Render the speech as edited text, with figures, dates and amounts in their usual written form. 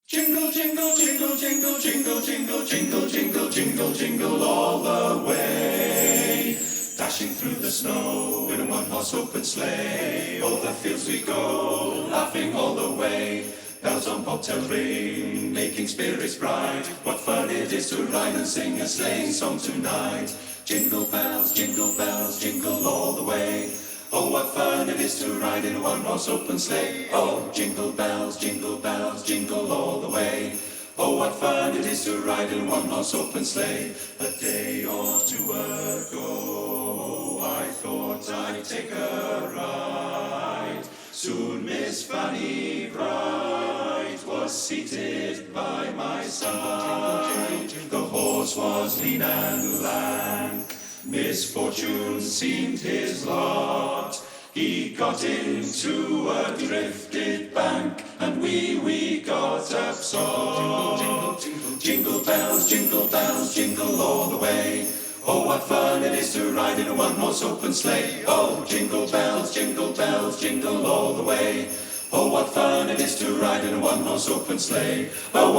Jingle, jingle, jingle, jingle, jingle, jingle, jingle, jingle, jingle, jingle all the way. Dashing through the snow in a one-horse open sleigh. O'er the fields we go, laughing all the way. Bells on bobtails ring, making spirits bright. What fun it is to ride and sing a sleighing song tonight. Jingle bells, jingle all the way. Oh, what fun it is to ride in a one-horse open sleigh. Oh, jingle bells, jingle all the way. Oh, what fun it is to ride in a one-horse open sleigh. A day or two ago, I thought I'd take a ride. Soon Miss Fanny Bright was seated by my side. The horse was lean and lank, misfortune seemed his lot. He got into a drifted bank, and we got upset. Jingle bells, jingle all the way. Oh, what fun it is to ride in a one-horse open sleigh. Oh, jingle bells, jingle all the way. Oh, what fun it is to ride in a one-horse open sleigh. A